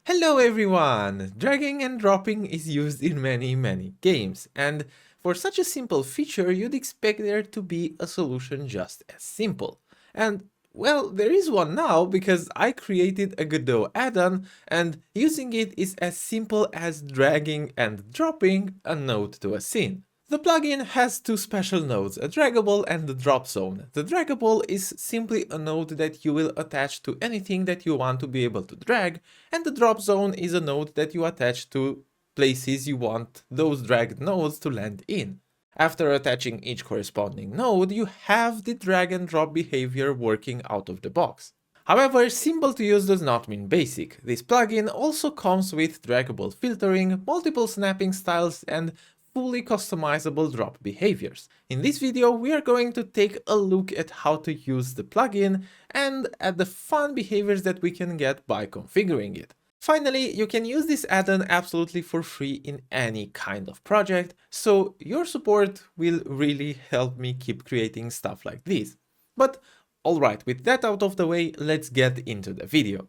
Hello everyone! Dragging and dropping is used in many games, and for such a simple feature you'd expect there to be a solution just as simple. And well, there is one now because I created a Godot add-on and using it is as simple as dragging and dropping a node to a scene. The plugin has two special nodes, a draggable and the drop zone. The draggable is simply a node that you will attach to anything that you want to be able to drag, and the drop zone is a node that you attach to places you want those dragged nodes to land in. After attaching each corresponding node, you have the drag and drop behavior working out of the box. However, simple to use does not mean basic. This plugin also comes with draggable filtering, multiple snapping styles, and fully customizable drop behaviors. In this video, we are going to take a look at how to use the plugin and at the fun behaviors that we can get by configuring it. Finally, you can use this add-on absolutely for free in any kind of project, so your support will really help me keep creating stuff like this. But alright, with that out of the way, let's get into the video.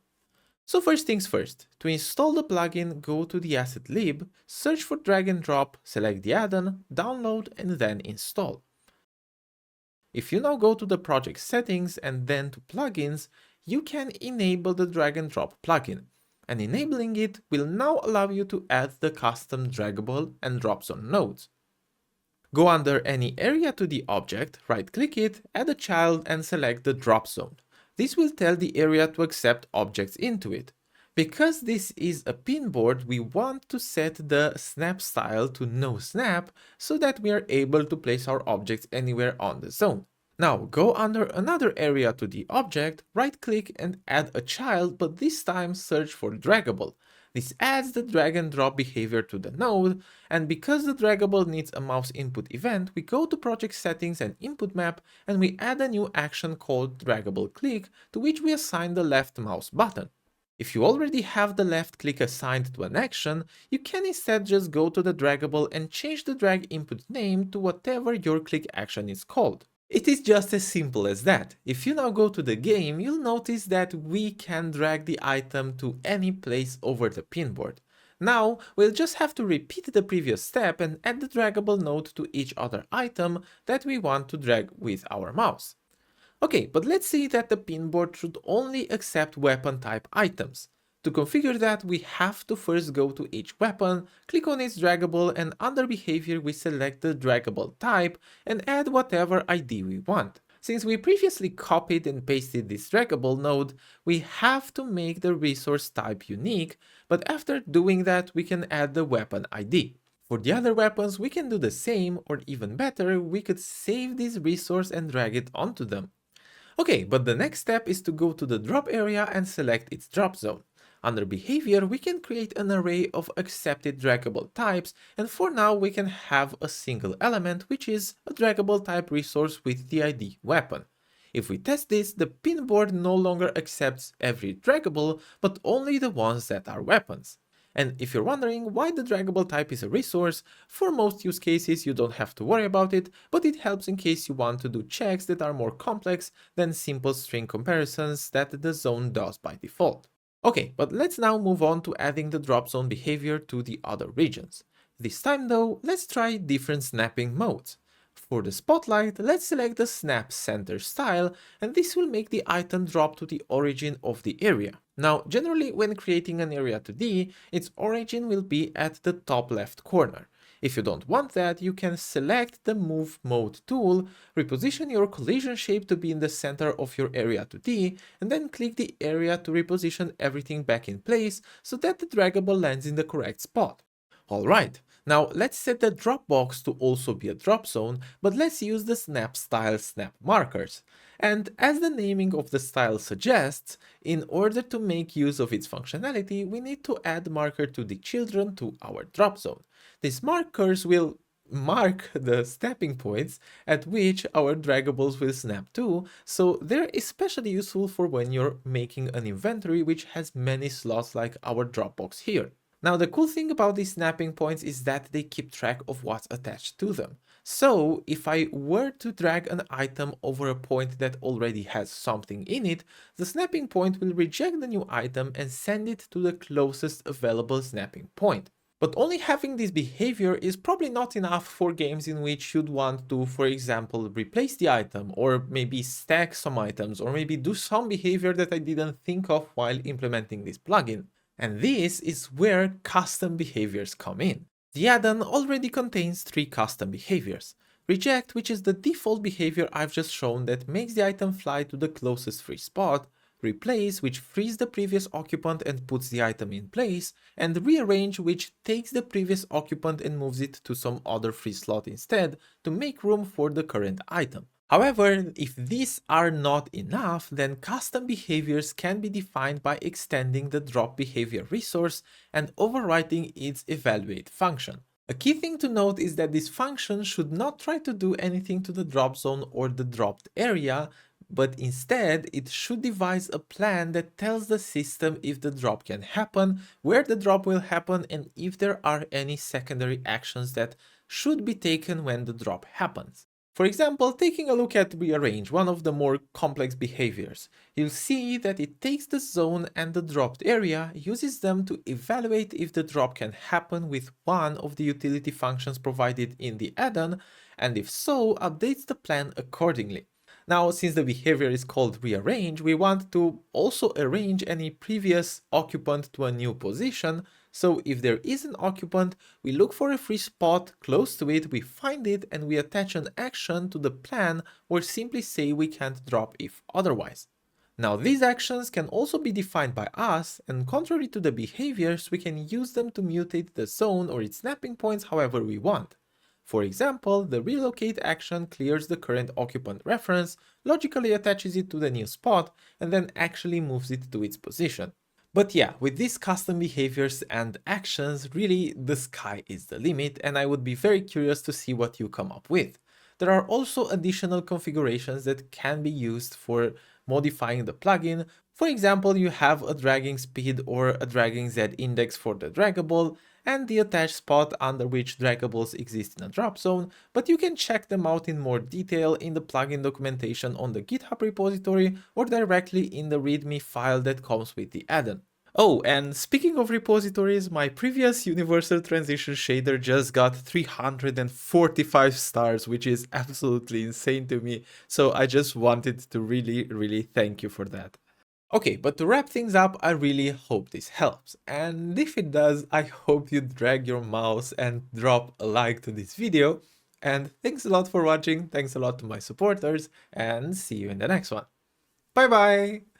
So first things first, to install the plugin, go to the asset lib, search for drag and drop, select the add-on, download and then install. If you now go to the project settings and then to plugins, you can enable the drag and drop plugin. And enabling it will now allow you to add the custom draggable and drop zone nodes. Go under any area to the object, right click it, add a child and select the drop zone. This will tell the area to accept objects into it. Because this is a pinboard, we want to set the snap style to no snap so that we are able to place our objects anywhere on the zone. Now go under another area to the object, right click and add a child, but this time search for draggable. This adds the drag and drop behavior to the node, and because the draggable needs a mouse input event, we go to project settings and input map and we add a new action called draggable click to which we assign the left mouse button. If you already have the left click assigned to an action, you can instead just go to the draggable and change the drag input name to whatever your click action is called. It is just as simple as that. If you now go to the game, you'll notice that we can drag the item to any place over the pinboard. Now, we'll just have to repeat the previous step and add the draggable node to each other item that we want to drag with our mouse. Okay, but let's say that the pinboard should only accept weapon type items. To configure that, we have to first go to each weapon, click on its draggable, and under behavior we select the draggable type and add whatever ID we want. Since we previously copied and pasted this draggable node, we have to make the resource type unique, but after doing that we can add the weapon ID. For the other weapons we can do the same, or even better, we could save this resource and drag it onto them. Okay, but the next step is to go to the drop area and select its drop zone. Under behavior, we can create an array of accepted draggable types, and for now we can have a single element, which is a draggable type resource with the ID weapon. If we test this, the pinboard no longer accepts every draggable, but only the ones that are weapons. And if you're wondering why the draggable type is a resource, for most use cases you don't have to worry about it, but it helps in case you want to do checks that are more complex than simple string comparisons that the zone does by default. Okay, but let's now move on to adding the drop zone behavior to the other regions. This time though, let's try different snapping modes. For the spotlight, let's select the snap center style, and this will make the item drop to the origin of the area. Now, generally when creating an area 2D, its origin will be at the top left corner. If you don't want that, you can select the Move Mode tool, reposition your collision shape to be in the center of your area 2D, and then click the area to reposition everything back in place so that the draggable lands in the correct spot. Alright, now let's set the drop box to also be a drop zone, but let's use the snap style snap markers. And as the naming of the style suggests, in order to make use of its functionality, we need to add marker to the children to our drop zone. These markers will mark the snapping points at which our draggables will snap to, so they're especially useful for when you're making an inventory which has many slots like our Dropbox here. Now, the cool thing about these snapping points is that they keep track of what's attached to them. So, if I were to drag an item over a point that already has something in it, the snapping point will reject the new item and send it to the closest available snapping point. But only having this behavior is probably not enough for games in which you'd want to, for example, replace the item, or maybe stack some items, or maybe do some behavior that I didn't think of while implementing this plugin. And this is where custom behaviors come in. The add-on already contains 3 custom behaviors. Reject, which is the default behavior I've just shown that makes the item fly to the closest free spot, replace, which frees the previous occupant and puts the item in place, and rearrange, which takes the previous occupant and moves it to some other free slot instead to make room for the current item. However, if these are not enough, then custom behaviors can be defined by extending the drop behavior resource and overwriting its evaluate function. A key thing to note is that this function should not try to do anything to the drop zone or the dropped area, but instead it should devise a plan that tells the system if the drop can happen, where the drop will happen, and if there are any secondary actions that should be taken when the drop happens. For example, taking a look at rearrange, one of the more complex behaviors, you'll see that it takes the zone and the dropped area, uses them to evaluate if the drop can happen with one of the utility functions provided in the add-on, and if so, updates the plan accordingly. Now, since the behavior is called rearrange, we want to also arrange any previous occupant to a new position. So if there is an occupant, we look for a free spot close to it, we find it, and we attach an action to the plan or simply say we can't drop if otherwise. Now, these actions can also be defined by us, and contrary to the behaviors, we can use them to mutate the zone or its snapping points however we want. For example, the relocate action clears the current occupant reference, logically attaches it to the new spot, and then actually moves it to its position. But yeah, with these custom behaviors and actions, really the sky is the limit, and I would be very curious to see what you come up with. There are also additional configurations that can be used for modifying the plugin. For example, you have a dragging speed or a dragging Z index for the draggable, and the attached spot under which draggables exist in a drop zone, but you can check them out in more detail in the plugin documentation on the GitHub repository or directly in the README file that comes with the add-on. Oh, and speaking of repositories, my previous universal transition shader just got 345 stars, which is absolutely insane to me, so I just wanted to really thank you for that. Okay, but to wrap things up, I really hope this helps. And if it does, I hope you drag your mouse and drop a like to this video. And thanks a lot for watching, thanks a lot to my supporters, and see you in the next one. Bye bye!